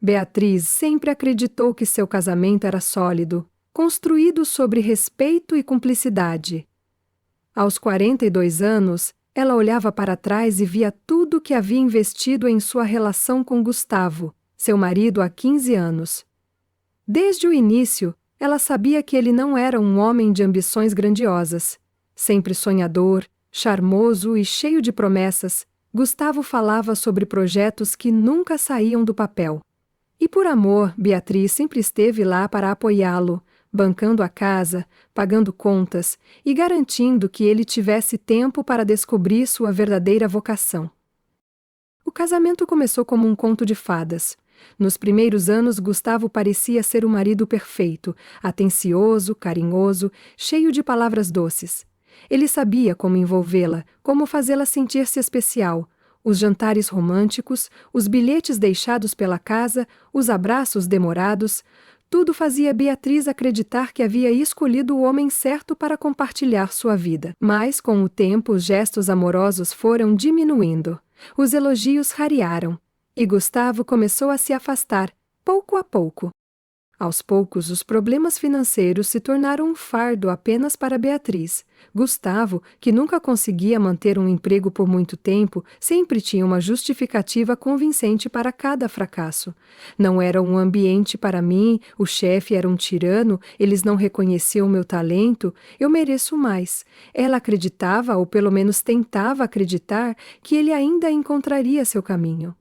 Beatriz sempre acreditou que seu casamento era sólido, construído sobre respeito e cumplicidade. Aos 42 anos, ela olhava para trás e via tudo que havia investido em sua relação com Gustavo, seu marido há 15 anos. Desde o início, ela sabia que ele não era um homem de ambições grandiosas. Sempre sonhador, charmoso e cheio de promessas, Gustavo falava sobre projetos que nunca saíam do papel. E por amor, Beatriz sempre esteve lá para apoiá-lo, bancando a casa, pagando contas e garantindo que ele tivesse tempo para descobrir sua verdadeira vocação. O casamento começou como um conto de fadas. Nos primeiros anos, Gustavo parecia ser o marido perfeito, atencioso, carinhoso, cheio de palavras doces. Ele sabia como envolvê-la, como fazê-la sentir-se especial. Os jantares românticos, os bilhetes deixados pela casa, os abraços demorados, tudo fazia Beatriz acreditar que havia escolhido o homem certo para compartilhar sua vida. Mas, com o tempo, os gestos amorosos foram diminuindo. Os elogios rarearam. E Gustavo começou a se afastar, pouco a pouco. Aos poucos, os problemas financeiros se tornaram um fardo apenas para Beatriz. Gustavo, que nunca conseguia manter um emprego por muito tempo, sempre tinha uma justificativa convincente para cada fracasso. Não era um ambiente para mim, o chefe era um tirano, eles não reconheciam meu talento, eu mereço mais. Ela acreditava, ou pelo menos tentava acreditar, que ele ainda encontraria seu caminho.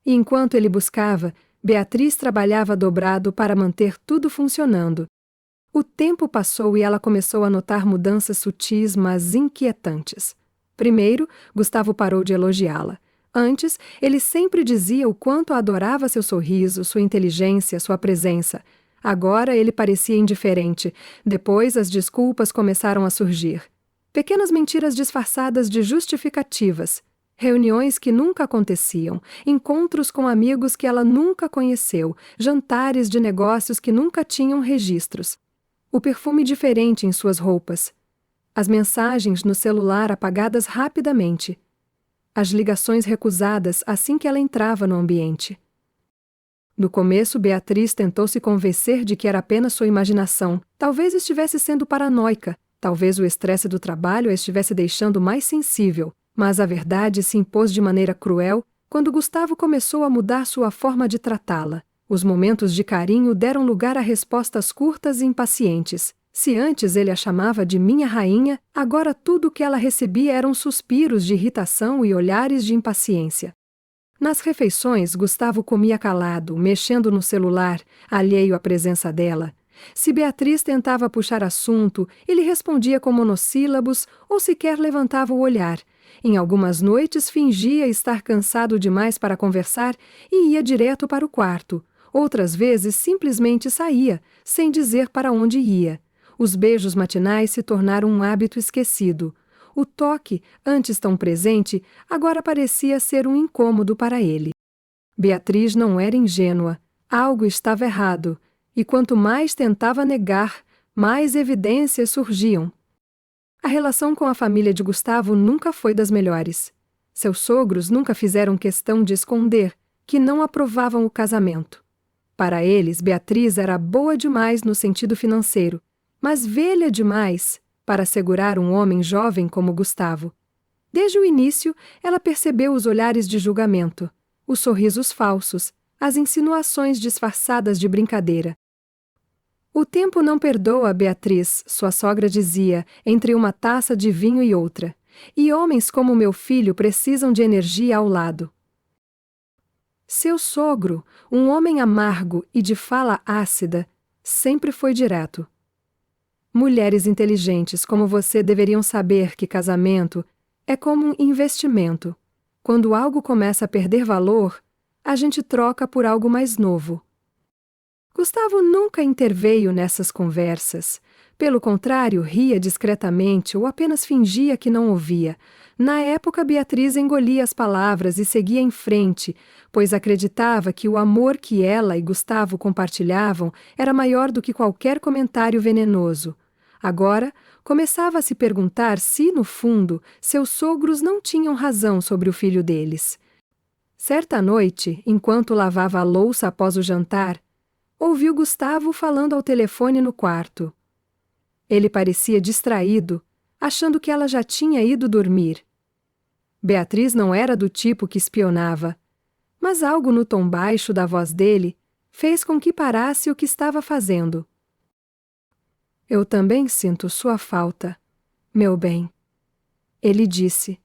E enquanto ele buscava, Beatriz trabalhava dobrado para manter tudo funcionando. O tempo passou e ela começou a notar mudanças sutis, mas inquietantes. Primeiro, Gustavo parou de elogiá-la. Antes, ele sempre dizia o quanto adorava seu sorriso, sua inteligência, sua presença. Agora ele parecia indiferente. Depois, as desculpas começaram a surgir. Pequenas mentiras disfarçadas de justificativas. Reuniões que nunca aconteciam, encontros com amigos que ela nunca conheceu, jantares de negócios que nunca tinham registros. O perfume diferente em suas roupas. As mensagens no celular apagadas rapidamente. As ligações recusadas assim que ela entrava no ambiente. No começo, Beatriz tentou se convencer de que era apenas sua imaginação. Talvez estivesse sendo paranoica. Talvez o estresse do trabalho a estivesse deixando mais sensível. Mas a verdade se impôs de maneira cruel quando Gustavo começou a mudar sua forma de tratá-la. Os momentos de carinho deram lugar a respostas curtas e impacientes. Se antes ele a chamava de minha rainha, agora tudo o que ela recebia eram suspiros de irritação e olhares de impaciência. Nas refeições, Gustavo comia calado, mexendo no celular, alheio à presença dela. Se Beatriz tentava puxar assunto, ele respondia com monossílabos ou sequer levantava o olhar. Em algumas noites fingia estar cansado demais para conversar e ia direto para o quarto. Outras vezes simplesmente saía, sem dizer para onde ia. Os beijos matinais se tornaram um hábito esquecido. O toque, antes tão presente, agora parecia ser um incômodo para ele. Beatriz não era ingênua. Algo estava errado. E quanto mais tentava negar, mais evidências surgiam. A relação com a família de Gustavo nunca foi das melhores. Seus sogros nunca fizeram questão de esconder que não aprovavam o casamento. Para eles, Beatriz era boa demais no sentido financeiro, mas velha demais para segurar um homem jovem como Gustavo. Desde o início, ela percebeu os olhares de julgamento, os sorrisos falsos, as insinuações disfarçadas de brincadeira. O tempo não perdoa, Beatriz, sua sogra dizia, entre uma taça de vinho e outra. E homens como meu filho precisam de energia ao lado. Seu sogro, um homem amargo e de fala ácida, sempre foi direto. Mulheres inteligentes como você deveriam saber que casamento é como um investimento. Quando algo começa a perder valor, a gente troca por algo mais novo. Gustavo nunca interveio nessas conversas. Pelo contrário, ria discretamente ou apenas fingia que não ouvia. Na época, Beatriz engolia as palavras e seguia em frente, pois acreditava que o amor que ela e Gustavo compartilhavam era maior do que qualquer comentário venenoso. Agora, começava a se perguntar se, no fundo, seus sogros não tinham razão sobre o filho deles. Certa noite, enquanto lavava a louça após o jantar, ouviu Gustavo falando ao telefone no quarto. Ele parecia distraído, achando que ela já tinha ido dormir. Beatriz não era do tipo que espionava, mas algo no tom baixo da voz dele fez com que parasse o que estava fazendo. Eu também sinto sua falta, meu bem, ele disse,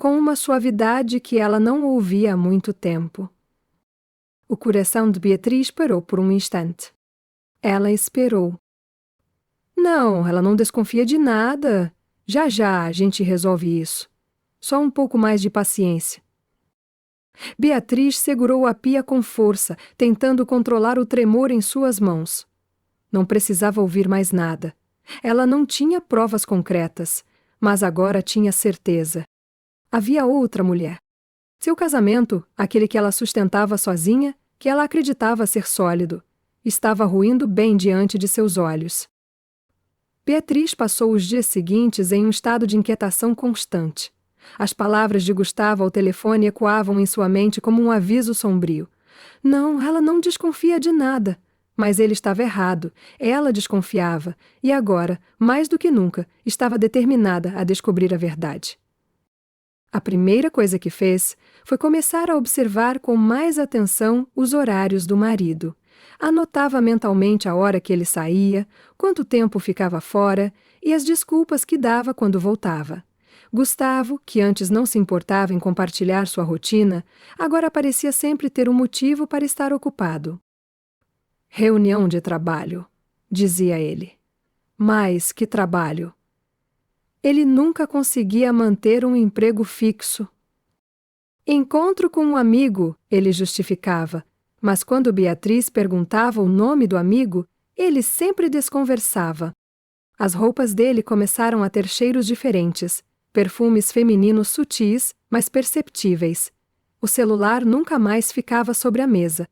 com uma suavidade que ela não ouvia há muito tempo. O coração de Beatriz parou por um instante. Ela esperou. Não, ela não desconfia de nada. Já já a gente resolve isso. Só um pouco mais de paciência. Beatriz segurou a pia com força, tentando controlar o tremor em suas mãos. Não precisava ouvir mais nada. Ela não tinha provas concretas, mas agora tinha certeza. Havia outra mulher. Seu casamento, aquele que ela sustentava sozinha, que ela acreditava ser sólido, estava ruindo bem diante de seus olhos. Beatriz passou os dias seguintes em um estado de inquietação constante. As palavras de Gustavo ao telefone ecoavam em sua mente como um aviso sombrio. Não, ela não desconfia de nada. Mas ele estava errado. Ela desconfiava. E agora, mais do que nunca, estava determinada a descobrir a verdade. A primeira coisa que fez foi começar a observar com mais atenção os horários do marido. Anotava mentalmente a hora que ele saía, quanto tempo ficava fora e as desculpas que dava quando voltava. Gustavo, que antes não se importava em compartilhar sua rotina, agora parecia sempre ter um motivo para estar ocupado. Reunião de trabalho, dizia ele. Mais que trabalho. Ele nunca conseguia manter um emprego fixo. Encontro com um amigo, ele justificava, mas quando Beatriz perguntava o nome do amigo, ele sempre desconversava. As roupas dele começaram a ter cheiros diferentes, perfumes femininos sutis, mas perceptíveis. O celular nunca mais ficava sobre a mesa.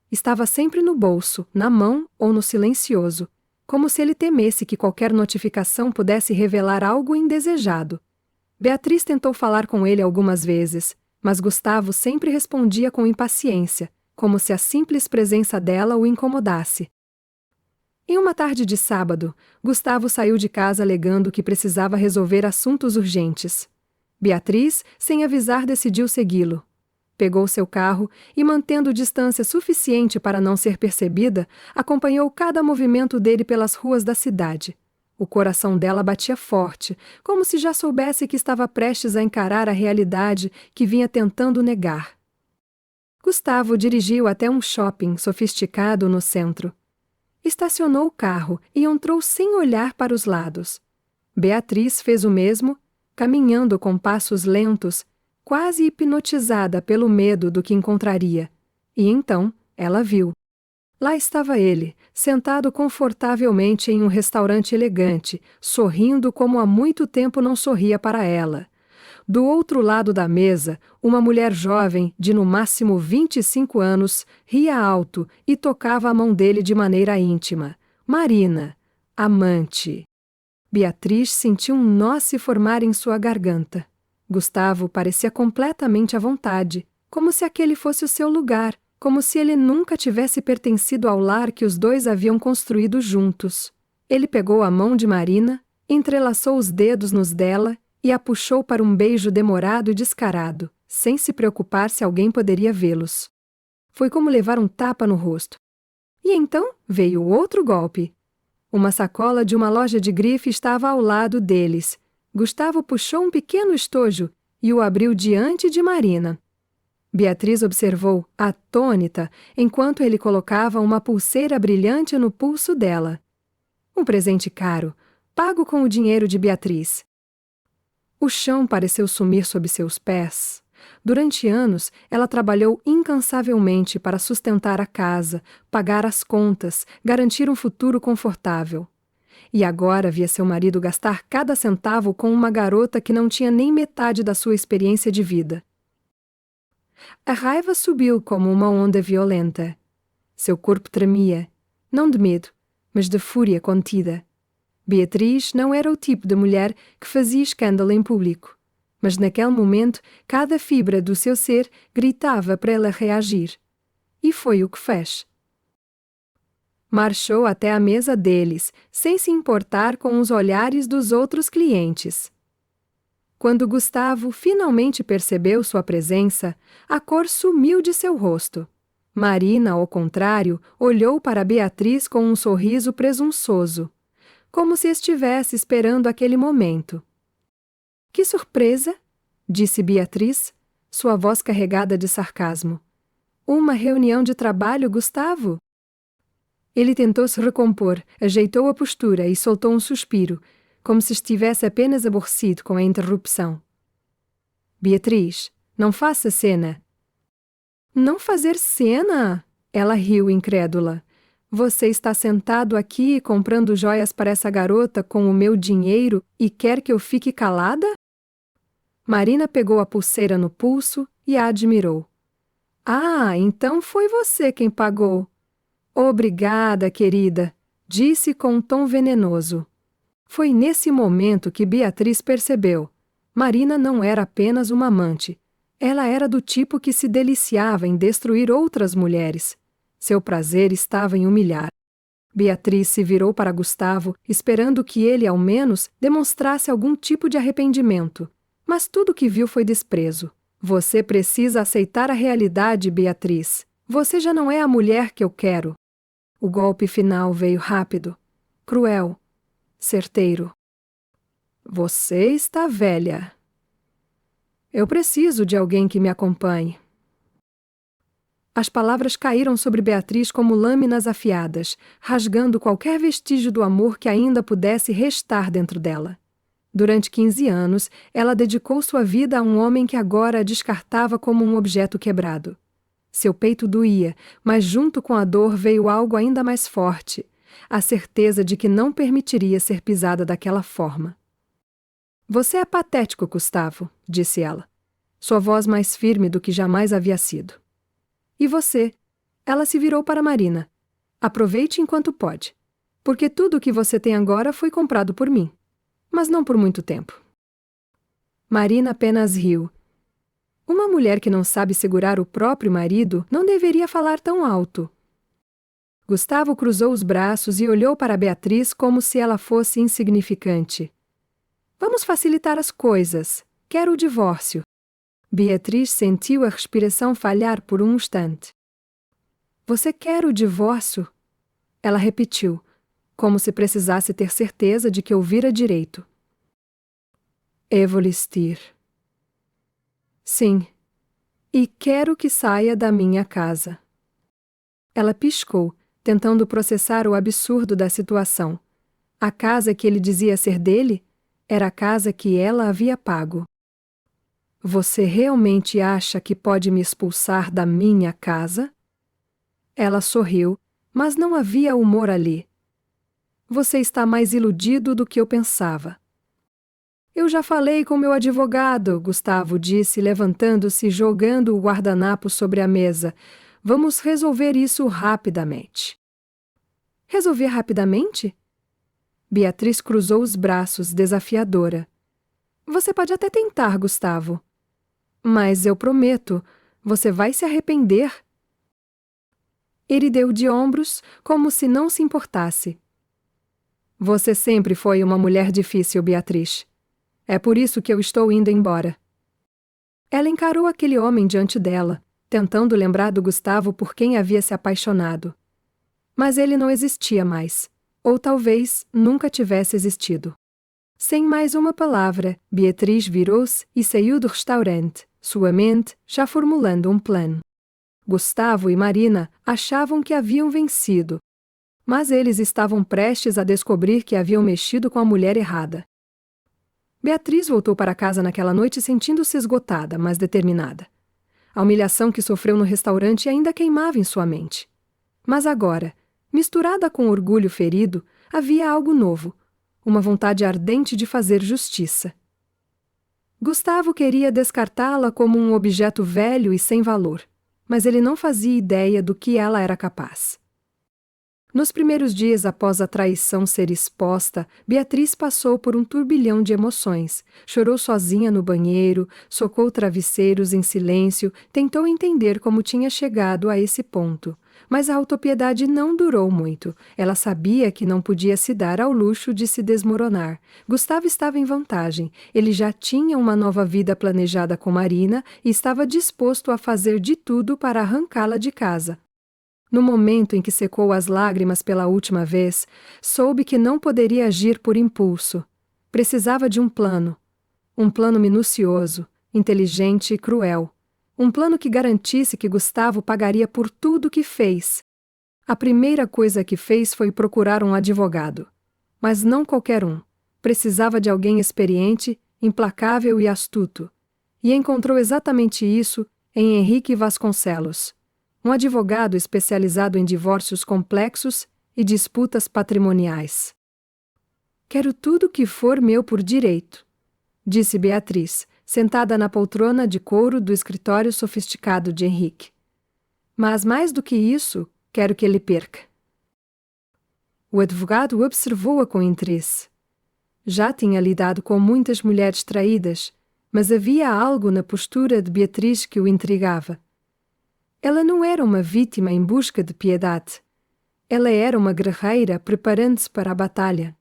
Estava sempre no bolso, na mão ou no silencioso, como se ele temesse que qualquer notificação pudesse revelar algo indesejado. Beatriz tentou falar com ele algumas vezes, mas Gustavo sempre respondia com impaciência, como se a simples presença dela o incomodasse. Em uma tarde de sábado, Gustavo saiu de casa alegando que precisava resolver assuntos urgentes. Beatriz, sem avisar, decidiu segui-lo. Pegou seu carro e, mantendo distância suficiente para não ser percebida, acompanhou cada movimento dele pelas ruas da cidade. O coração dela batia forte, como se já soubesse que estava prestes a encarar a realidade que vinha tentando negar. Gustavo dirigiu até um shopping sofisticado no centro. Estacionou o carro e entrou sem olhar para os lados. Beatriz fez o mesmo, caminhando com passos lentos, quase hipnotizada pelo medo do que encontraria. E então ela viu. Lá estava ele, sentado confortavelmente em um restaurante elegante, sorrindo como há muito tempo não sorria para ela. Do outro lado da mesa, uma mulher jovem, de no máximo 25 anos, ria alto e tocava a mão dele de maneira íntima. Marina, amante. Beatriz sentiu um nó se formar em sua garganta. Gustavo parecia completamente à vontade, como se aquele fosse o seu lugar, como se ele nunca tivesse pertencido ao lar que os dois haviam construído juntos. Ele pegou a mão de Marina, entrelaçou os dedos nos dela e a puxou para um beijo demorado e descarado, sem se preocupar se alguém poderia vê-los. Foi como levar um tapa no rosto. E então veio outro golpe. Uma sacola de uma loja de grife estava ao lado deles. Gustavo puxou um pequeno estojo e o abriu diante de Marina. Beatriz observou, atônita, enquanto ele colocava uma pulseira brilhante no pulso dela. Um presente caro, pago com o dinheiro de Beatriz. O chão pareceu sumir sob seus pés. Durante anos, ela trabalhou incansavelmente para sustentar a casa, pagar as contas, garantir um futuro confortável. E agora via seu marido gastar cada centavo com uma garota que não tinha nem metade da sua experiência de vida. A raiva subiu como uma onda violenta. Seu corpo tremia, não de medo, mas de fúria contida. Beatriz não era o tipo de mulher que fazia escândalo em público. Mas naquele momento, cada fibra do seu ser gritava para ela reagir. E foi o que fez. Marchou até a mesa deles, sem se importar com os olhares dos outros clientes. Quando Gustavo finalmente percebeu sua presença, a cor sumiu de seu rosto. Marina, ao contrário, olhou para Beatriz com um sorriso presunçoso, como se estivesse esperando aquele momento. Que surpresa! Disse Beatriz, sua voz carregada de sarcasmo. Uma reunião de trabalho, Gustavo? Ele tentou se recompor, ajeitou a postura e soltou um suspiro, como se estivesse apenas aborrecido com a interrupção. Beatriz, não faça cena. Não fazer cena? Ela riu incrédula. Você está sentado aqui comprando joias para essa garota com o meu dinheiro e quer que eu fique calada? Marina pegou a pulseira no pulso e a admirou. Ah, então foi você quem pagou. Obrigada, querida, disse com um tom venenoso. Foi nesse momento que Beatriz percebeu. Marina não era apenas uma amante. Ela era do tipo que se deliciava em destruir outras mulheres. Seu prazer estava em humilhar. Beatriz se virou para Gustavo, esperando que ele, ao menos, demonstrasse algum tipo de arrependimento. Mas tudo que viu foi desprezo. Você precisa aceitar a realidade, Beatriz. Você já não é a mulher que eu quero. O golpe final veio rápido, cruel, certeiro. Você está velha. Eu preciso de alguém que me acompanhe. As palavras caíram sobre Beatriz como lâminas afiadas, rasgando qualquer vestígio do amor que ainda pudesse restar dentro dela. Durante 15 anos, ela dedicou sua vida a um homem que agora a descartava como um objeto quebrado. Seu peito doía, mas junto com a dor veio algo ainda mais forte, a certeza de que não permitiria ser pisada daquela forma. Você é patético, Gustavo, disse ela, sua voz mais firme do que jamais havia sido. E você? Ela se virou para Marina. Aproveite enquanto pode, porque tudo o que você tem agora foi comprado por mim, mas não por muito tempo. Marina apenas riu. Uma mulher que não sabe segurar o próprio marido não deveria falar tão alto. Gustavo cruzou os braços e olhou para Beatriz como se ela fosse insignificante. Vamos facilitar as coisas. Quero o divórcio. Beatriz sentiu a respiração falhar por um instante. Você quer o divórcio? Ela repetiu, como se precisasse ter certeza de que ouvira direito. Evolistir. Sim, e quero que saia da minha casa. Ela piscou, tentando processar o absurdo da situação. A casa que ele dizia ser dele era a casa que ela havia pago. Você realmente acha que pode me expulsar da minha casa? Ela sorriu, mas não havia humor ali. Você está mais iludido do que eu pensava. Eu já falei com meu advogado, Gustavo disse, levantando-se e jogando o guardanapo sobre a mesa. Vamos resolver isso rapidamente. Resolver rapidamente? Beatriz cruzou os braços, desafiadora. Você pode até tentar, Gustavo. Mas eu prometo, você vai se arrepender. Ele deu de ombros, como se não se importasse. Você sempre foi uma mulher difícil, Beatriz. É por isso que eu estou indo embora. Ela encarou aquele homem diante dela, tentando lembrar do Gustavo por quem havia se apaixonado. Mas ele não existia mais, ou talvez nunca tivesse existido. Sem mais uma palavra, Beatriz virou-se e saiu do restaurante, sua mente já formulando um plano. Gustavo e Marina achavam que haviam vencido, mas eles estavam prestes a descobrir que haviam mexido com a mulher errada. Beatriz voltou para casa naquela noite sentindo-se esgotada, mas determinada. A humilhação que sofreu no restaurante ainda queimava em sua mente. Mas agora, misturada com orgulho ferido, havia algo novo, uma vontade ardente de fazer justiça. Gustavo queria descartá-la como um objeto velho e sem valor, mas ele não fazia ideia do que ela era capaz. Nos primeiros dias após a traição ser exposta, Beatriz passou por um turbilhão de emoções. Chorou sozinha no banheiro, socou travesseiros em silêncio, tentou entender como tinha chegado a esse ponto. Mas a autopiedade não durou muito. Ela sabia que não podia se dar ao luxo de se desmoronar. Gustavo estava em vantagem. Ele já tinha uma nova vida planejada com Marina e estava disposto a fazer de tudo para arrancá-la de casa. No momento em que secou as lágrimas pela última vez, soube que não poderia agir por impulso. Precisava de um plano minucioso, inteligente e cruel. Um plano que garantisse que Gustavo pagaria por tudo que fez. A primeira coisa que fez foi procurar um advogado. Mas não qualquer um. Precisava de alguém experiente, implacável e astuto. E encontrou exatamente isso em Henrique Vasconcelos, um advogado especializado em divórcios complexos e disputas patrimoniais. Quero tudo que for meu por direito, disse Beatriz, sentada na poltrona de couro do escritório sofisticado de Henrique. Mas mais do que isso, quero que ele perca. O advogado observou-a com interesse. Já tinha lidado com muitas mulheres traídas, mas havia algo na postura de Beatriz que o intrigava. Ela não era uma vítima em busca de piedade. Ela era uma guerreira preparando-se para a batalha.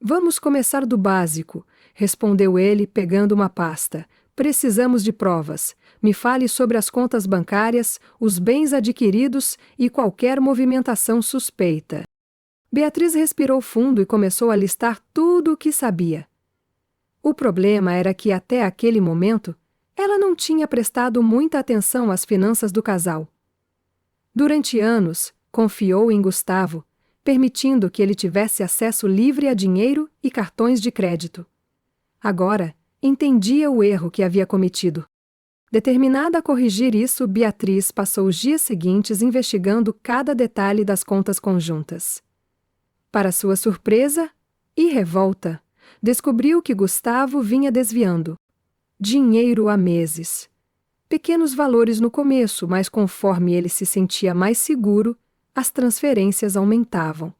Vamos começar do básico, respondeu ele, pegando uma pasta. Precisamos de provas. Me fale sobre as contas bancárias, os bens adquiridos e qualquer movimentação suspeita. Beatriz respirou fundo e começou a listar tudo o que sabia. O problema era que, até aquele momento, ela não tinha prestado muita atenção às finanças do casal. Durante anos, confiou em Gustavo, permitindo que ele tivesse acesso livre a dinheiro e cartões de crédito. Agora, entendia o erro que havia cometido. Determinada a corrigir isso, Beatriz passou os dias seguintes investigando cada detalhe das contas conjuntas. Para sua surpresa e revolta, descobriu que Gustavo vinha desviando dinheiro há meses. Pequenos valores no começo, mas conforme ele se sentia mais seguro, as transferências aumentavam.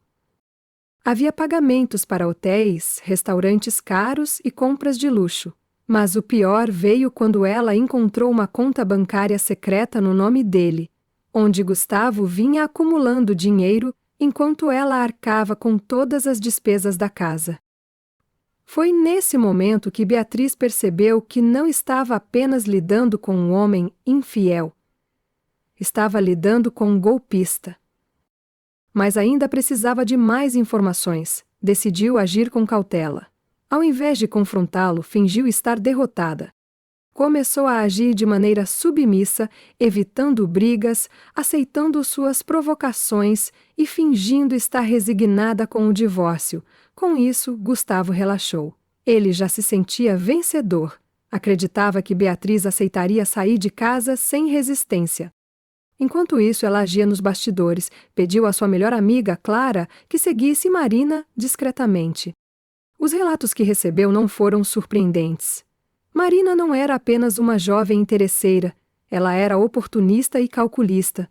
Havia pagamentos para hotéis, restaurantes caros e compras de luxo. Mas o pior veio quando ela encontrou uma conta bancária secreta no nome dele, onde Gustavo vinha acumulando dinheiro enquanto ela arcava com todas as despesas da casa. Foi nesse momento que Beatriz percebeu que não estava apenas lidando com um homem infiel. Estava lidando com um golpista. Mas ainda precisava de mais informações. Decidiu agir com cautela. Ao invés de confrontá-lo, fingiu estar derrotada. Começou a agir de maneira submissa, evitando brigas, aceitando suas provocações e fingindo estar resignada com o divórcio. Com isso, Gustavo relaxou. Ele já se sentia vencedor. Acreditava que Beatriz aceitaria sair de casa sem resistência. Enquanto isso, ela agia nos bastidores, pediu à sua melhor amiga, Clara, que seguisse Marina discretamente. Os relatos que recebeu não foram surpreendentes. Marina não era apenas uma jovem interesseira, ela era oportunista e calculista.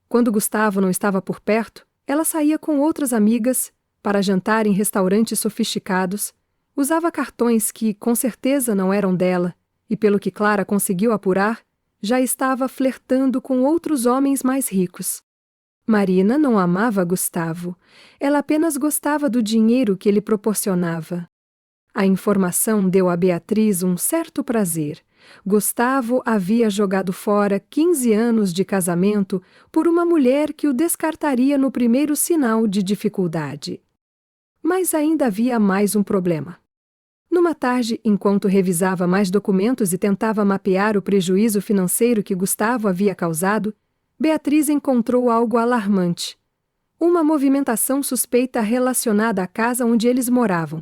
Quando Gustavo não estava por perto, ela saía com outras amigas para jantar em restaurantes sofisticados, usava cartões que, com certeza, não eram dela, e pelo que Clara conseguiu apurar, já estava flertando com outros homens mais ricos. Marina não amava Gustavo, ela apenas gostava do dinheiro que ele proporcionava. A informação deu a Beatriz um certo prazer. Gustavo havia jogado fora 15 anos de casamento por uma mulher que o descartaria no primeiro sinal de dificuldade. Mas ainda havia mais um problema. Numa tarde, enquanto revisava mais documentos e tentava mapear o prejuízo financeiro que Gustavo havia causado, Beatriz encontrou algo alarmante. Uma movimentação suspeita relacionada à casa onde eles moravam.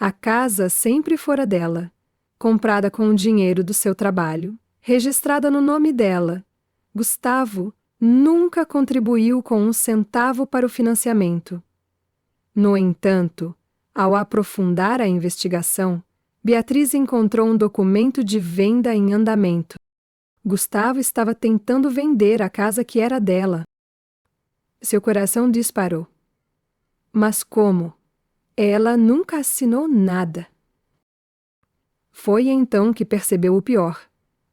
A casa sempre fora dela, comprada com o dinheiro do seu trabalho, registrada no nome dela. Gustavo nunca contribuiu com um centavo para o financiamento. No entanto, ao aprofundar a investigação, Beatriz encontrou um documento de venda em andamento. Gustavo estava tentando vender a casa que era dela. Seu coração disparou. Mas como? Ela nunca assinou nada. Foi então que percebeu o pior.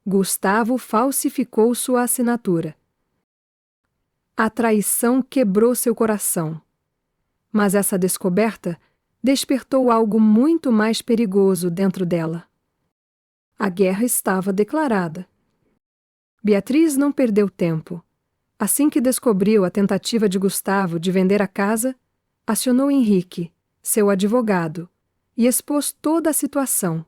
Gustavo falsificou sua assinatura. A traição quebrou seu coração. Mas essa descoberta despertou algo muito mais perigoso dentro dela. A guerra estava declarada. Beatriz não perdeu tempo. Assim que descobriu a tentativa de Gustavo de vender a casa, acionou Henrique, seu advogado, e expôs toda a situação.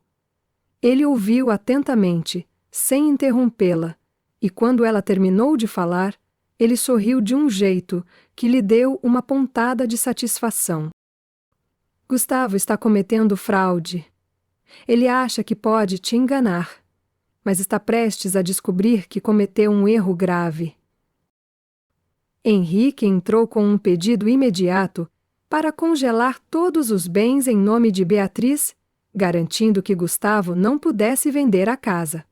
Ele ouviu atentamente, sem interrompê-la, e quando ela terminou de falar, ele sorriu de um jeito que lhe deu uma pontada de satisfação. Gustavo está cometendo fraude. Ele acha que pode te enganar, mas está prestes a descobrir que cometeu um erro grave. Henrique entrou com um pedido imediato para congelar todos os bens em nome de Beatriz, garantindo que Gustavo não pudesse vender a casa.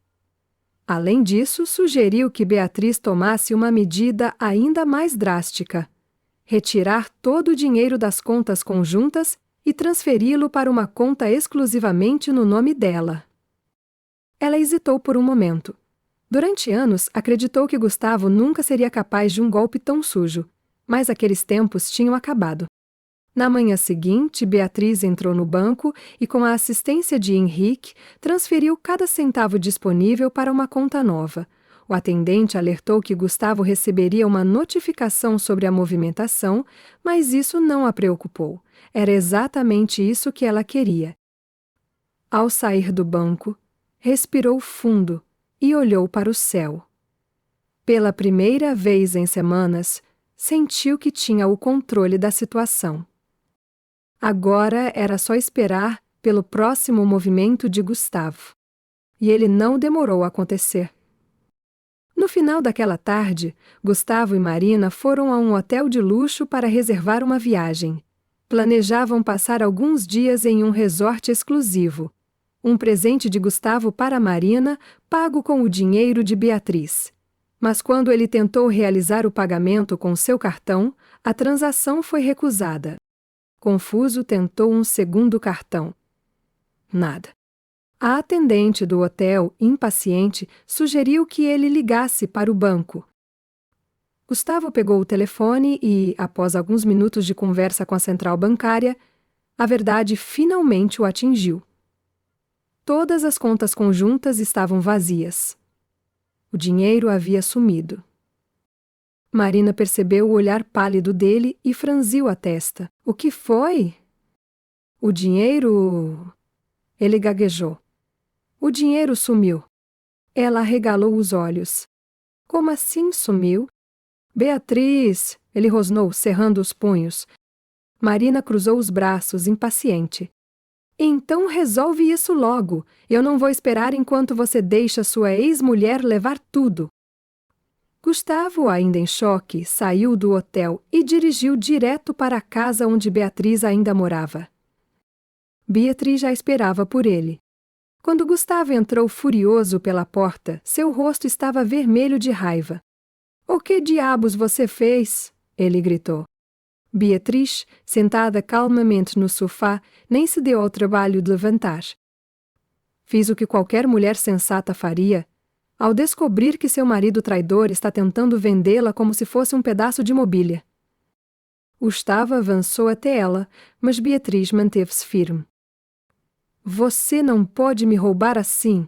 Além disso, sugeriu que Beatriz tomasse uma medida ainda mais drástica: retirar todo o dinheiro das contas conjuntas e transferi-lo para uma conta exclusivamente no nome dela. Ela hesitou por um momento. Durante anos, acreditou que Gustavo nunca seria capaz de um golpe tão sujo, mas aqueles tempos tinham acabado. Na manhã seguinte, Beatriz entrou no banco e, com a assistência de Henrique, transferiu cada centavo disponível para uma conta nova. O atendente alertou que Gustavo receberia uma notificação sobre a movimentação, mas isso não a preocupou. Era exatamente isso que ela queria. Ao sair do banco, respirou fundo e olhou para o céu. Pela primeira vez em semanas, sentiu que tinha o controle da situação. Agora era só esperar pelo próximo movimento de Gustavo. E ele não demorou a acontecer. No final daquela tarde, Gustavo e Marina foram a um hotel de luxo para reservar uma viagem. Planejavam passar alguns dias em um resort exclusivo. Um presente de Gustavo para Marina, pago com o dinheiro de Beatriz. Mas quando ele tentou realizar o pagamento com seu cartão, a transação foi recusada. Confuso, tentou um segundo cartão. Nada. A atendente do hotel, impaciente, sugeriu que ele ligasse para o banco. Gustavo pegou o telefone e, após alguns minutos de conversa com a central bancária, a verdade finalmente o atingiu. Todas as contas conjuntas estavam vazias. O dinheiro havia sumido. Marina percebeu o olhar pálido dele e franziu a testa. — O que foi? — O dinheiro... Ele gaguejou. — O dinheiro sumiu. Ela arregalou os olhos. — Como assim sumiu? — Beatriz! Ele rosnou, cerrando os punhos. Marina cruzou os braços, impaciente. — Então resolve isso logo. Eu não vou esperar enquanto você deixa sua ex-mulher levar tudo. Gustavo, ainda em choque, saiu do hotel e dirigiu direto para a casa onde Beatriz ainda morava. Beatriz já esperava por ele. Quando Gustavo entrou furioso pela porta, seu rosto estava vermelho de raiva. — O que diabos você fez? Ele gritou. Beatriz, sentada calmamente no sofá, nem se deu ao trabalho de levantar. — Fiz o que qualquer mulher sensata faria. Ao descobrir que seu marido traidor está tentando vendê-la como se fosse um pedaço de mobília. Gustavo avançou até ela, mas Beatriz manteve-se firme. — Você não pode me roubar assim!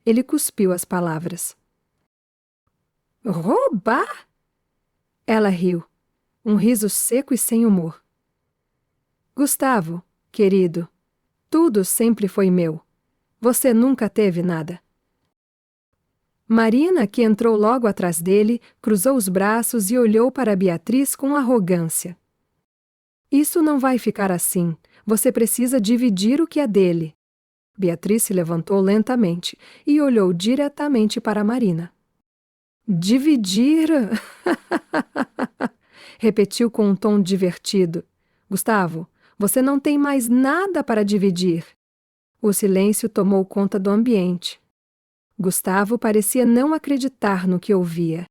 Ele cuspiu as palavras. — Roubar? Ela riu, um riso seco e sem humor. — Gustavo, querido, tudo sempre foi meu. Você nunca teve nada. Marina, que entrou logo atrás dele, cruzou os braços e olhou para Beatriz com arrogância. — Isso não vai ficar assim. Você precisa dividir o que é dele. Beatriz se levantou lentamente e olhou diretamente para Marina. — Dividir? Repetiu com um tom divertido. — Gustavo, você não tem mais nada para dividir. O silêncio tomou conta do ambiente. Gustavo parecia não acreditar no que ouvia.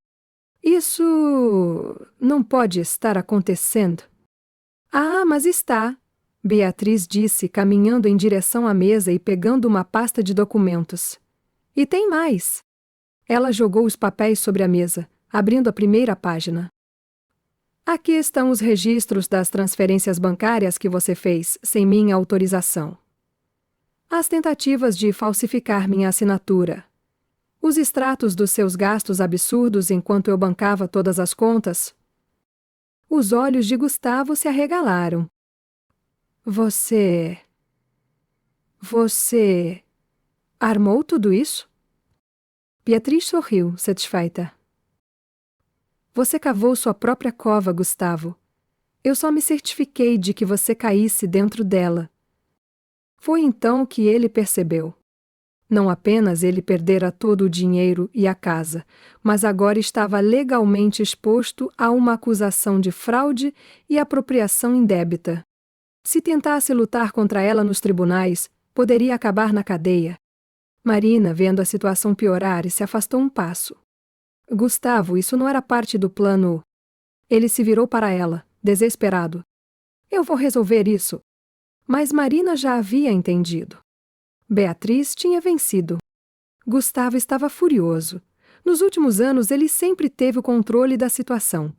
Isso não pode estar acontecendo. Ah, mas está, Beatriz disse, caminhando em direção à mesa e pegando uma pasta de documentos. E tem mais. Ela jogou os papéis sobre a mesa, abrindo a primeira página. Aqui estão os registros das transferências bancárias que você fez, sem minha autorização. As tentativas de falsificar minha assinatura. Os extratos dos seus gastos absurdos enquanto eu bancava todas as contas. Os olhos de Gustavo se arregalaram. Você armou tudo isso? Beatriz sorriu, satisfeita. Você cavou sua própria cova, Gustavo. Eu só me certifiquei de que você caísse dentro dela. Foi então que ele percebeu. Não apenas ele perdera todo o dinheiro e a casa, mas agora estava legalmente exposto a uma acusação de fraude e apropriação indébita. Se tentasse lutar contra ela nos tribunais, poderia acabar na cadeia. Marina, vendo a situação piorar, se afastou um passo. Gustavo, isso não era parte do plano. Ele se virou para ela, desesperado. Eu vou resolver isso. Mas Marina já havia entendido. Beatriz tinha vencido. Gustavo estava furioso. Nos últimos anos, ele sempre teve o controle da situação.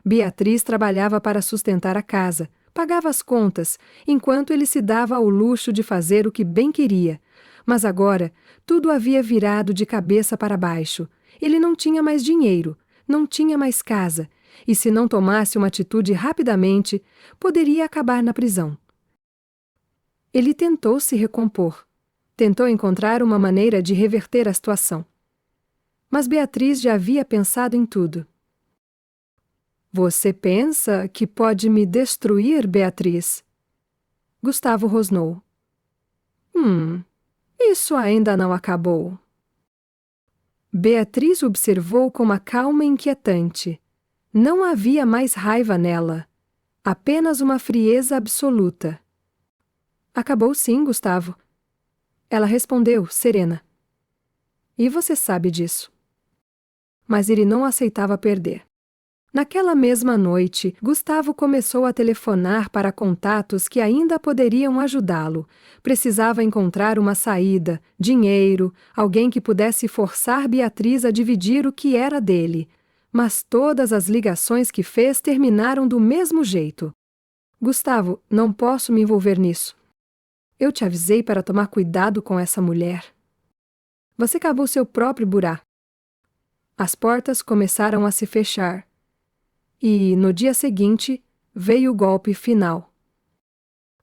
Beatriz trabalhava para sustentar a casa, pagava as contas, enquanto ele se dava ao luxo de fazer o que bem queria. Mas agora, tudo havia virado de cabeça para baixo. Ele não tinha mais dinheiro, não tinha mais casa, e se não tomasse uma atitude rapidamente, poderia acabar na prisão. Ele tentou se recompor. Tentou encontrar uma maneira de reverter a situação. Mas Beatriz já havia pensado em tudo. Você pensa que pode me destruir, Beatriz? Gustavo rosnou. Isso ainda não acabou. Beatriz observou com uma calma inquietante. Não havia mais raiva nela. Apenas uma frieza absoluta. Acabou sim, Gustavo. Ela respondeu, serena. E você sabe disso. Mas ele não aceitava perder. Naquela mesma noite, Gustavo começou a telefonar para contatos que ainda poderiam ajudá-lo. Precisava encontrar uma saída, dinheiro, alguém que pudesse forçar Beatriz a dividir o que era dele. Mas todas as ligações que fez terminaram do mesmo jeito. Gustavo, não posso me envolver nisso. Eu te avisei para tomar cuidado com essa mulher. Você cavou seu próprio buraco. As portas começaram a se fechar. E, no dia seguinte, veio o golpe final.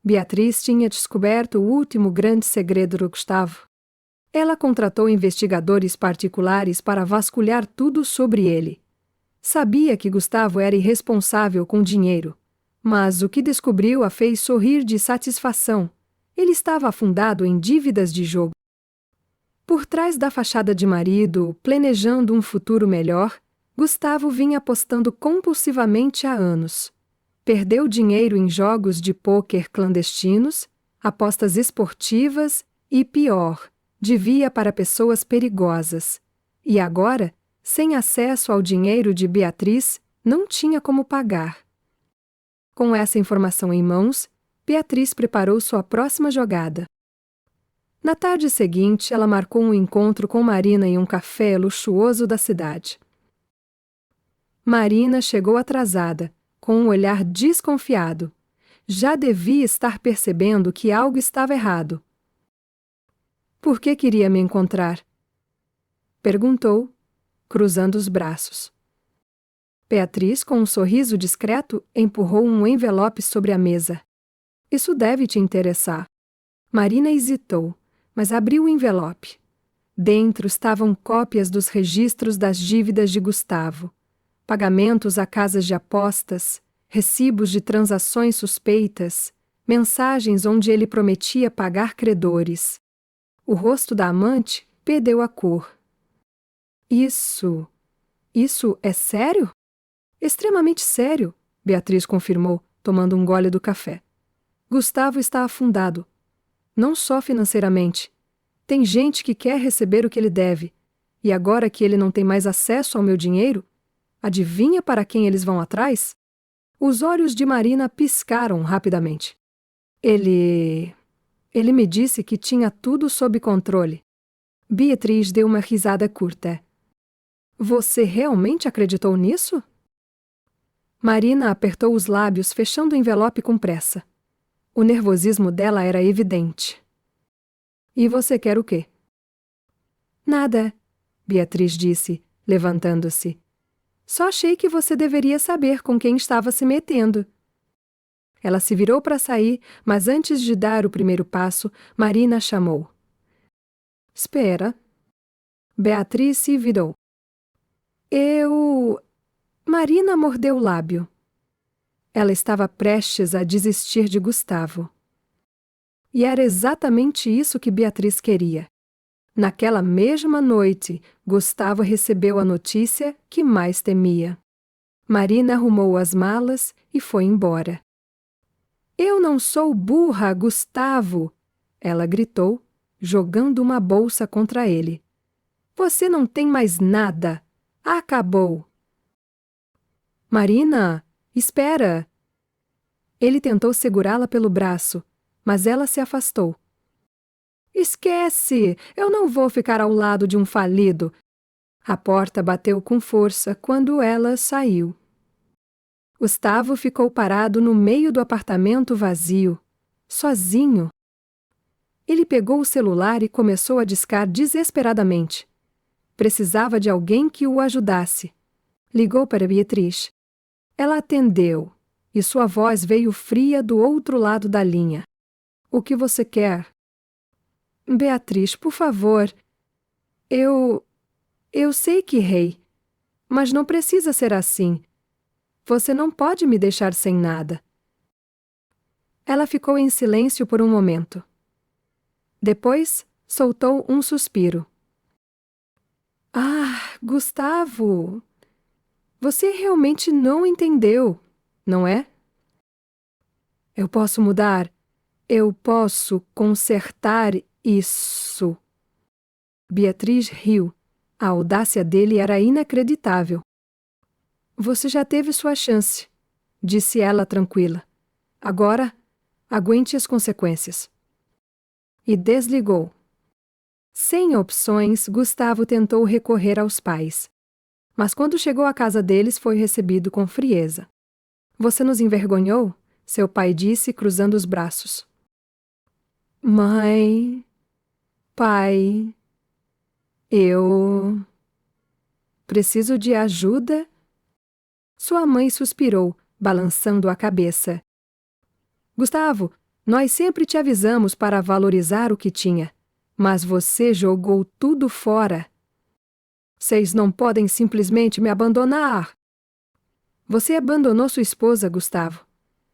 Beatriz tinha descoberto o último grande segredo do Gustavo. Ela contratou investigadores particulares para vasculhar tudo sobre ele. Sabia que Gustavo era irresponsável com dinheiro, mas o que descobriu a fez sorrir de satisfação. Ele estava afundado em dívidas de jogo. Por trás da fachada de marido, planejando um futuro melhor, Gustavo vinha apostando compulsivamente há anos. Perdeu dinheiro em jogos de pôquer clandestinos, apostas esportivas e, pior, devia para pessoas perigosas. E agora, sem acesso ao dinheiro de Beatriz, não tinha como pagar. Com essa informação em mãos, Beatriz preparou sua próxima jogada. Na tarde seguinte, ela marcou um encontro com Marina em um café luxuoso da cidade. Marina chegou atrasada, com um olhar desconfiado. Já devia estar percebendo que algo estava errado. Por que queria me encontrar? Perguntou, cruzando os braços. Beatriz, com um sorriso discreto, empurrou um envelope sobre a mesa. Isso deve te interessar. Marina hesitou, mas abriu o envelope. Dentro estavam cópias dos registros das dívidas de Gustavo. Pagamentos a casas de apostas, recibos de transações suspeitas, mensagens onde ele prometia pagar credores. O rosto da amante perdeu a cor. Isso é sério? Extremamente sério, Beatriz confirmou, tomando um gole do café. Gustavo está afundado. Não só financeiramente. Tem gente que quer receber o que ele deve. E agora que ele não tem mais acesso ao meu dinheiro, Adivinha para quem eles vão atrás? Os olhos de Marina piscaram rapidamente. Ele me disse que tinha tudo sob controle. Beatriz deu uma risada curta. Você realmente acreditou nisso? Marina apertou os lábios, fechando o envelope com pressa. O nervosismo dela era evidente. E você quer o quê? Nada, Beatriz disse, levantando-se. Só achei que você deveria saber com quem estava se metendo. Ela se virou para sair, mas antes de dar o primeiro passo, Marina chamou. Espera. Beatriz se virou. Marina mordeu o lábio. Ela estava prestes a desistir de Gustavo. E era exatamente isso que Beatriz queria. Naquela mesma noite, Gustavo recebeu a notícia que mais temia. Marina arrumou as malas e foi embora. Eu não sou burra, Gustavo! Ela gritou, jogando uma bolsa contra ele. Você não tem mais nada! Acabou! Marina, espera! Ele tentou segurá-la pelo braço, mas ela se afastou. Esquece! Eu não vou ficar ao lado de um falido! A porta bateu com força quando ela saiu. Gustavo ficou parado no meio do apartamento vazio, sozinho. Ele pegou o celular e começou a discar desesperadamente. Precisava de alguém que o ajudasse. Ligou para Beatriz. Ela atendeu, e sua voz veio fria do outro lado da linha. O que você quer? Beatriz, por favor. Eu sei que errei, mas não precisa ser assim. Você não pode me deixar sem nada. Ela ficou em silêncio por um momento. Depois, soltou um suspiro. Ah, Gustavo! Você realmente não entendeu, não é? Eu posso mudar. Eu posso consertar isso. Beatriz riu. A audácia dele era inacreditável. Você já teve sua chance, disse ela tranquila. Agora, aguente as consequências. E desligou. Sem opções, Gustavo tentou recorrer aos pais. Mas quando chegou à casa deles, foi recebido com frieza. Você nos envergonhou? Seu pai disse, cruzando os braços. Mãe, pai, eu preciso de ajuda? Sua mãe suspirou, balançando a cabeça. Gustavo, nós sempre te avisamos para valorizar o que tinha, mas você jogou tudo fora. Vocês não podem simplesmente me abandonar. Você abandonou sua esposa, Gustavo.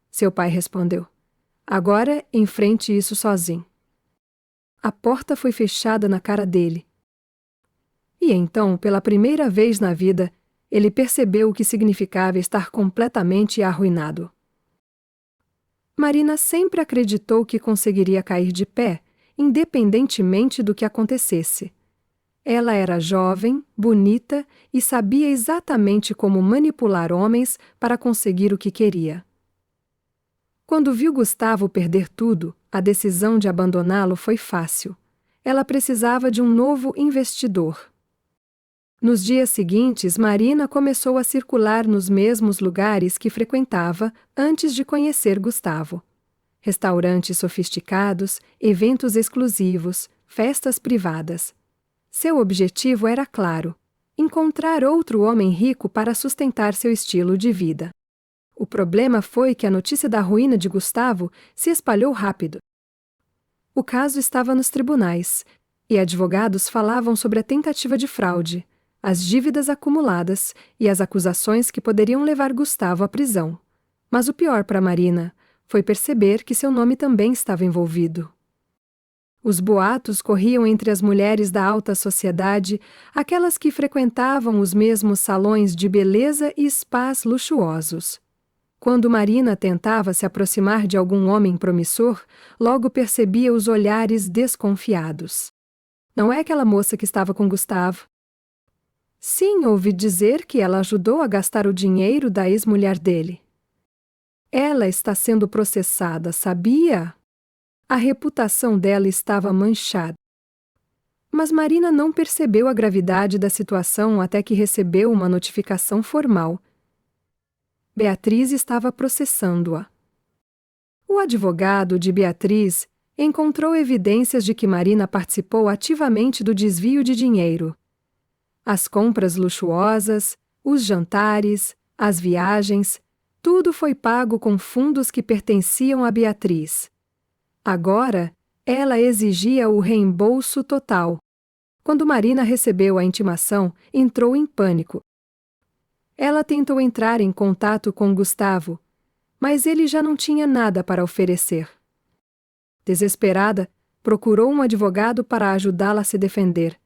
Seu pai respondeu. Agora enfrente isso sozinho. A porta foi fechada na cara dele. E então, pela primeira vez na vida, ele percebeu o que significava estar completamente arruinado. Marina sempre acreditou que conseguiria cair de pé, independentemente do que acontecesse. Ela era jovem, bonita e sabia exatamente como manipular homens para conseguir o que queria. Quando viu Gustavo perder tudo, a decisão de abandoná-lo foi fácil. Ela precisava de um novo investidor. Nos dias seguintes, Marina começou a circular nos mesmos lugares que frequentava antes de conhecer Gustavo. Restaurantes sofisticados, eventos exclusivos, festas privadas. Seu objetivo era claro: encontrar outro homem rico para sustentar seu estilo de vida. O problema foi que a notícia da ruína de Gustavo se espalhou rápido. O caso estava nos tribunais, e advogados falavam sobre a tentativa de fraude, as dívidas acumuladas e as acusações que poderiam levar Gustavo à prisão. Mas o pior para Marina foi perceber que seu nome também estava envolvido. Os boatos corriam entre as mulheres da alta sociedade, aquelas que frequentavam os mesmos salões de beleza e spas luxuosos. Quando Marina tentava se aproximar de algum homem promissor, logo percebia os olhares desconfiados. Não é aquela moça que estava com Gustavo. Sim, ouvi dizer que ela ajudou a gastar o dinheiro da ex-mulher dele. Ela está sendo processada, sabia? A reputação dela estava manchada. Mas Marina não percebeu a gravidade da situação até que recebeu uma notificação formal. Beatriz estava processando-a. O advogado de Beatriz encontrou evidências de que Marina participou ativamente do desvio de dinheiro. As compras luxuosas, os jantares, as viagens, tudo foi pago com fundos que pertenciam a Beatriz. Agora, ela exigia o reembolso total. Quando Marina recebeu a intimação, entrou em pânico. Ela tentou entrar em contato com Gustavo, mas ele já não tinha nada para oferecer. Desesperada, procurou um advogado para ajudá-la a se defender.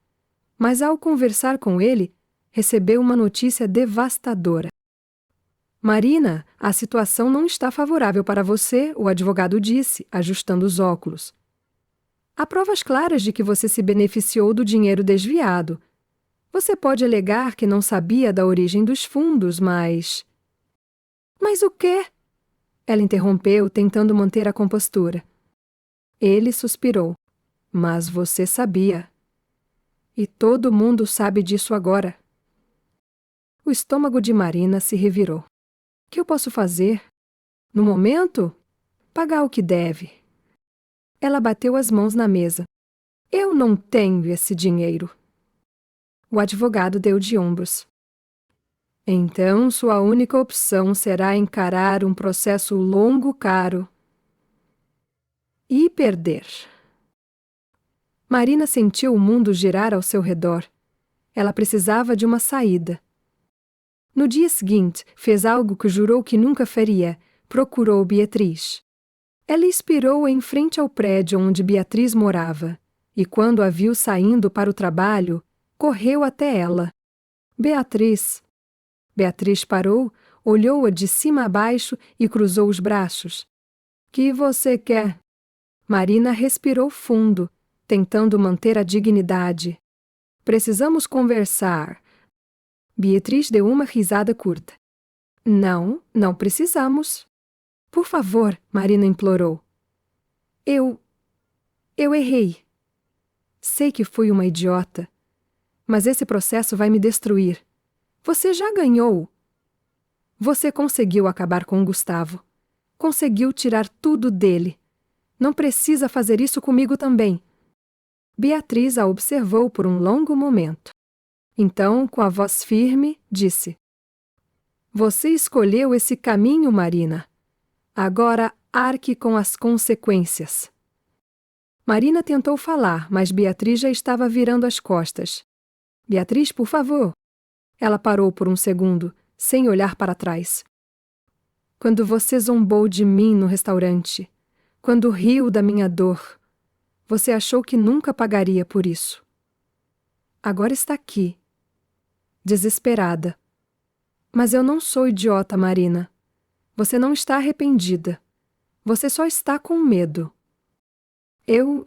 Mas ao conversar com ele, recebeu uma notícia devastadora. Marina, a situação não está favorável para você, o advogado disse, ajustando os óculos. Há provas claras de que você se beneficiou do dinheiro desviado. Você pode alegar que não sabia da origem dos fundos, mas... Mas o quê? Ela interrompeu, tentando manter a compostura. Ele suspirou. Mas você sabia. E todo mundo sabe disso agora. O estômago de Marina se revirou. O que eu posso fazer? No momento, pagar o que deve. Ela bateu as mãos na mesa. Eu não tenho esse dinheiro. O advogado deu de ombros. Então, sua única opção será encarar um processo longo, caro. E perder. Marina sentiu o mundo girar ao seu redor. Ela precisava de uma saída. No dia seguinte, fez algo que jurou que nunca faria. Procurou Beatriz. Ela esperou em frente ao prédio onde Beatriz morava, e quando a viu saindo para o trabalho, correu até ela. Beatriz. Beatriz parou, olhou-a de cima a baixo e cruzou os braços. Que você quer? Marina respirou fundo, tentando manter a dignidade. Precisamos conversar. Beatriz deu uma risada curta. Não, não precisamos. Por favor, Marina implorou. Eu errei. Sei que fui uma idiota. Mas esse processo vai me destruir. Você já ganhou. Você conseguiu acabar com o Gustavo. Conseguiu tirar tudo dele. Não precisa fazer isso comigo também. Beatriz a observou por um longo momento. Então, com a voz firme, disse: Você escolheu esse caminho, Marina. Agora arque com as consequências. Marina tentou falar, mas Beatriz já estava virando as costas. Beatriz, por favor. Ela parou por um segundo, sem olhar para trás. Quando você zombou de mim no restaurante, quando riu da minha dor, você achou que nunca pagaria por isso. Agora está aqui, desesperada. Mas eu não sou idiota, Marina. Você não está arrependida. Você só está com medo. Eu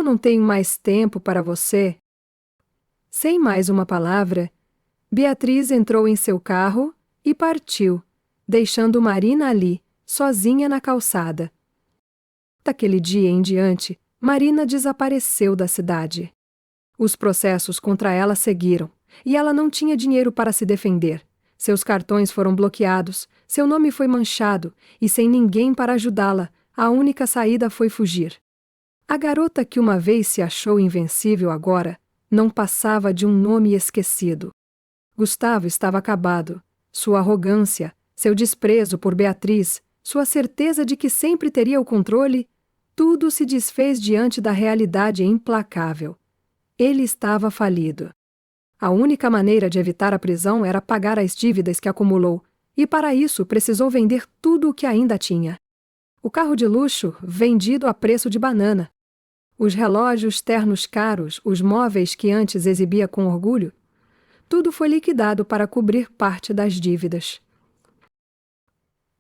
não tenho mais tempo para você. Sem mais uma palavra, Beatriz entrou em seu carro e partiu, deixando Marina ali, sozinha na calçada. Daquele dia em diante, Marina desapareceu da cidade. Os processos contra ela seguiram, e ela não tinha dinheiro para se defender. Seus cartões foram bloqueados, seu nome foi manchado, e sem ninguém para ajudá-la, a única saída foi fugir. A garota que uma vez se achou invencível agora não passava de um nome esquecido. Gustavo estava acabado. Sua arrogância, seu desprezo por Beatriz, sua certeza de que sempre teria o controle, tudo se desfez diante da realidade implacável. Ele estava falido. A única maneira de evitar a prisão era pagar as dívidas que acumulou, e para isso precisou vender tudo o que ainda tinha. O carro de luxo, vendido a preço de banana. Os relógios ternos caros, os móveis que antes exibia com orgulho, tudo foi liquidado para cobrir parte das dívidas.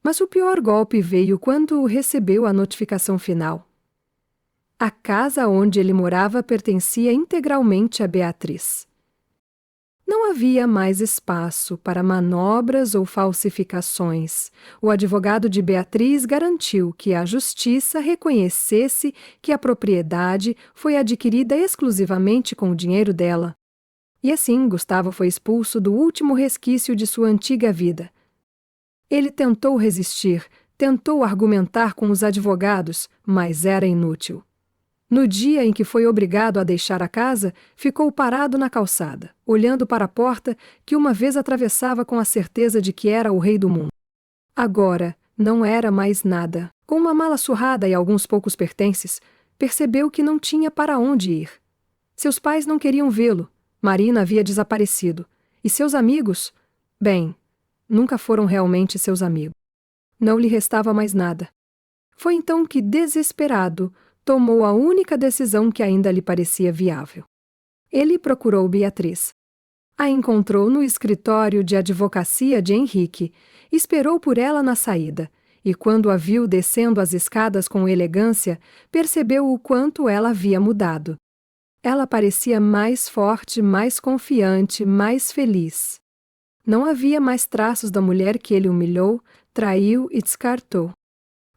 Mas o pior golpe veio quando recebeu a notificação final. A casa onde ele morava pertencia integralmente a Beatriz. Não havia mais espaço para manobras ou falsificações. O advogado de Beatriz garantiu que a justiça reconhecesse que a propriedade foi adquirida exclusivamente com o dinheiro dela. E assim Gustavo foi expulso do último resquício de sua antiga vida. Ele tentou resistir, tentou argumentar com os advogados, mas era inútil. No dia em que foi obrigado a deixar a casa, ficou parado na calçada, olhando para a porta que uma vez atravessava com a certeza de que era o rei do mundo. Agora, não era mais nada. Com uma mala surrada e alguns poucos pertences, percebeu que não tinha para onde ir. Seus pais não queriam vê-lo. Marina havia desaparecido. E seus amigos? Bem, nunca foram realmente seus amigos. Não lhe restava mais nada. Foi então que, desesperado, tomou a única decisão que ainda lhe parecia viável. Ele procurou Beatriz. A encontrou no escritório de advocacia de Henrique, esperou por ela na saída, e quando a viu descendo as escadas com elegância, percebeu o quanto ela havia mudado. Ela parecia mais forte, mais confiante, mais feliz. Não havia mais traços da mulher que ele humilhou, traiu e descartou.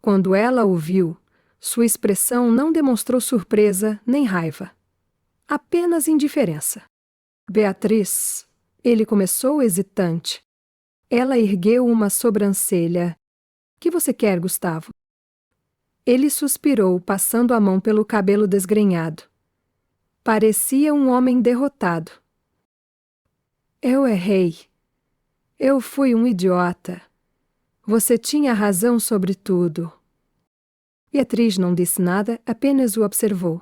Quando ela o viu, sua expressão não demonstrou surpresa nem raiva. Apenas indiferença. Beatriz, ele começou hesitante. Ela ergueu uma sobrancelha. Que você quer, Gustavo? Ele suspirou, passando a mão pelo cabelo desgrenhado. Parecia um homem derrotado. Eu errei. Eu fui um idiota. Você tinha razão sobre tudo. Beatriz não disse nada, apenas o observou.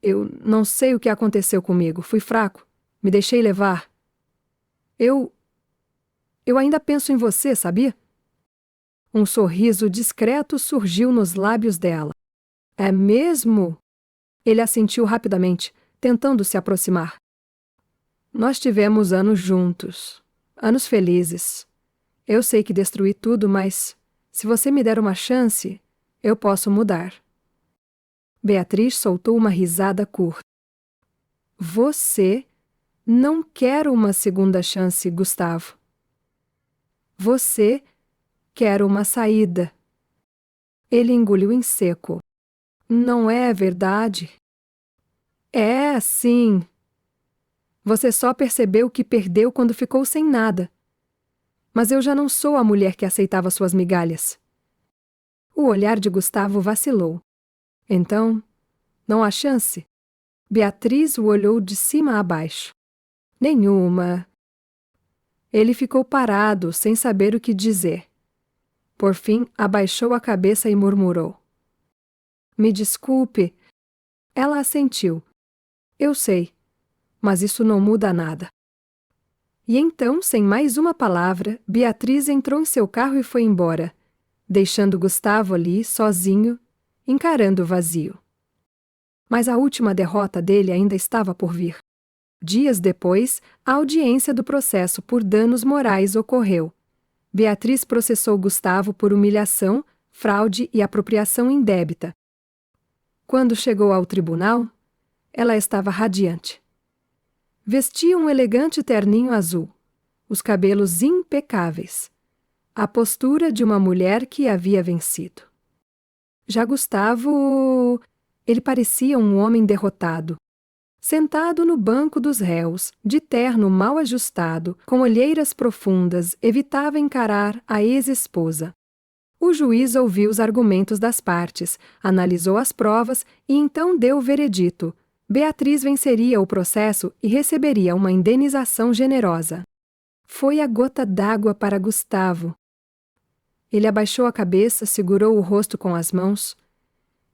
Eu não sei o que aconteceu comigo. Fui fraco. Me deixei levar. Eu ainda penso em você, sabia? Um sorriso discreto surgiu nos lábios dela. É mesmo? Ele assentiu rapidamente, tentando se aproximar. Nós tivemos anos juntos. Anos felizes. Eu sei que destruí tudo, mas se você me der uma chance, eu posso mudar. Beatriz soltou uma risada curta. Você não quer uma segunda chance, Gustavo. Você quer uma saída. Ele engoliu em seco. Não é verdade? É, sim. Você só percebeu que perdeu quando ficou sem nada. Mas eu já não sou a mulher que aceitava suas migalhas. O olhar de Gustavo vacilou. Então, não há chance? Beatriz o olhou de cima a baixo. Nenhuma. Ele ficou parado, sem saber o que dizer. Por fim, abaixou a cabeça e murmurou. Me desculpe. Ela assentiu. Eu sei, mas isso não muda nada. E então, sem mais uma palavra, Beatriz entrou em seu carro e foi embora, deixando Gustavo ali, sozinho, encarando o vazio. Mas a última derrota dele ainda estava por vir. Dias depois, a audiência do processo por danos morais ocorreu. Beatriz processou Gustavo por humilhação, fraude e apropriação indébita. Quando chegou ao tribunal, ela estava radiante. Vestia um elegante terninho azul, os cabelos impecáveis, a postura de uma mulher que havia vencido. Já Gustavo, ele parecia um homem derrotado. Sentado no banco dos réus, de terno mal ajustado, com olheiras profundas, evitava encarar a ex-esposa. O juiz ouviu os argumentos das partes, analisou as provas e então deu o veredito. Beatriz venceria o processo e receberia uma indenização generosa. Foi a gota d'água para Gustavo. Ele abaixou a cabeça, segurou o rosto com as mãos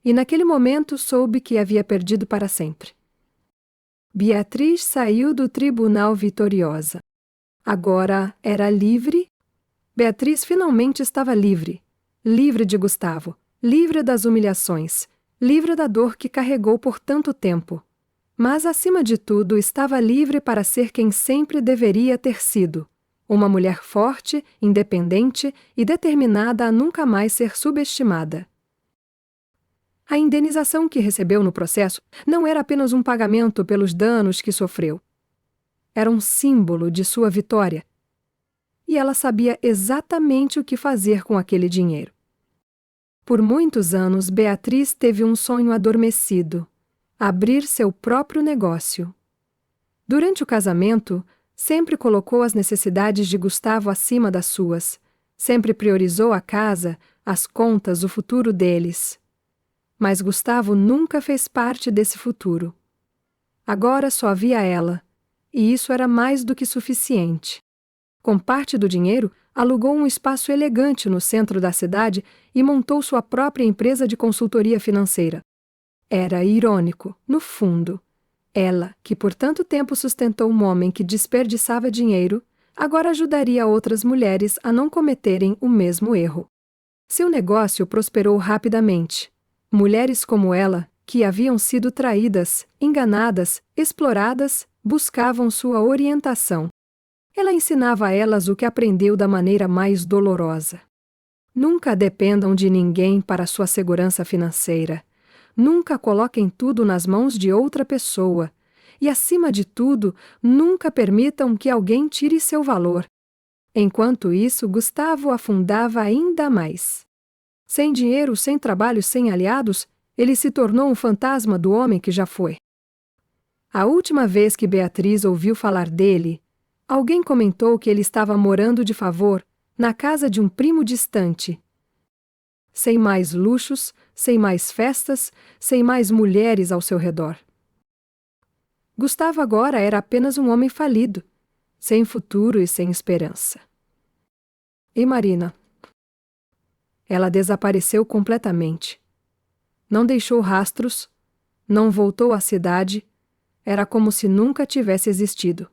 e naquele momento soube que havia perdido para sempre. Beatriz saiu do tribunal vitoriosa. Agora era livre. Beatriz finalmente estava livre. Livre de Gustavo, livre das humilhações, livre da dor que carregou por tanto tempo. Mas, acima de tudo, estava livre para ser quem sempre deveria ter sido. Uma mulher forte, independente e determinada a nunca mais ser subestimada. A indenização que recebeu no processo não era apenas um pagamento pelos danos que sofreu. era um símbolo de sua vitória. E ela sabia exatamente o que fazer com aquele dinheiro. Por muitos anos, Beatriz teve um sonho adormecido: abrir seu próprio negócio. Durante o casamento, sempre colocou as necessidades de Gustavo acima das suas. Sempre priorizou a casa, as contas, o futuro deles. Mas Gustavo nunca fez parte desse futuro. Agora só havia ela, e isso era mais do que suficiente. Com parte do dinheiro, alugou um espaço elegante no centro da cidade e montou sua própria empresa de consultoria financeira. Era irônico, no fundo. Ela, que por tanto tempo sustentou um homem que desperdiçava dinheiro, agora ajudaria outras mulheres a não cometerem o mesmo erro. Seu negócio prosperou rapidamente. Mulheres como ela, que haviam sido traídas, enganadas, exploradas, buscavam sua orientação. Ela ensinava a elas o que aprendeu da maneira mais dolorosa. Nunca dependam de ninguém para sua segurança financeira. Nunca coloquem tudo nas mãos de outra pessoa. E, acima de tudo, nunca permitam que alguém tire seu valor. Enquanto isso, Gustavo afundava ainda mais. Sem dinheiro, sem trabalho, sem aliados, ele se tornou um fantasma do homem que já foi. A última vez que Beatriz ouviu falar dele, alguém comentou que ele estava morando de favor na casa de um primo distante. Sem mais luxos, sem mais festas, sem mais mulheres ao seu redor. Gustavo agora era apenas um homem falido, sem futuro e sem esperança. E Marina? Ela desapareceu completamente. Não deixou rastros, não voltou à cidade, era como se nunca tivesse existido.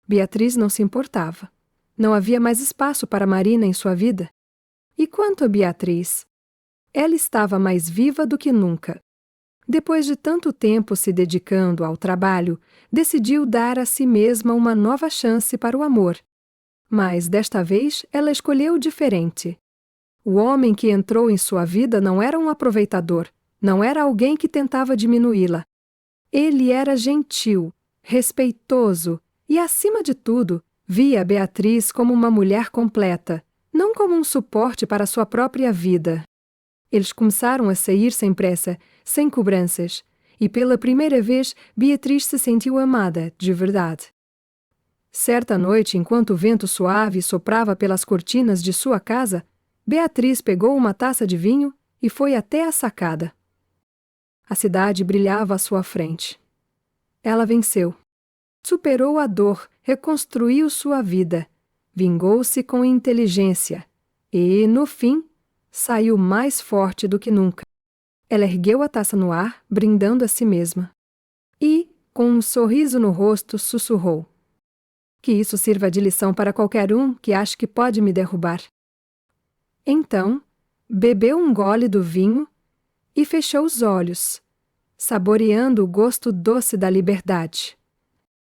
Beatriz não se importava. Não havia mais espaço para Marina em sua vida. E quanto a Beatriz? Ela estava mais viva do que nunca. Depois de tanto tempo se dedicando ao trabalho, decidiu dar a si mesma uma nova chance para o amor. Mas, desta vez, ela escolheu diferente. O homem que entrou em sua vida não era um aproveitador, não era alguém que tentava diminuí-la. Ele era gentil, respeitoso e, acima de tudo, via Beatriz como uma mulher completa, não como um suporte para sua própria vida. Eles começaram a sair sem pressa, sem cobranças, e pela primeira vez Beatriz se sentiu amada, de verdade. Certa noite, enquanto o vento suave soprava pelas cortinas de sua casa, Beatriz pegou uma taça de vinho e foi até a sacada. A cidade brilhava à sua frente. Ela venceu. Superou a dor, reconstruiu sua vida, vingou-se com inteligência e, no fim, saiu mais forte do que nunca. Ela ergueu a taça no ar, brindando a si mesma. E, com um sorriso no rosto, sussurrou: que isso sirva de lição para qualquer um que ache que pode me derrubar. Então, bebeu um gole do vinho e fechou os olhos, saboreando o gosto doce da liberdade.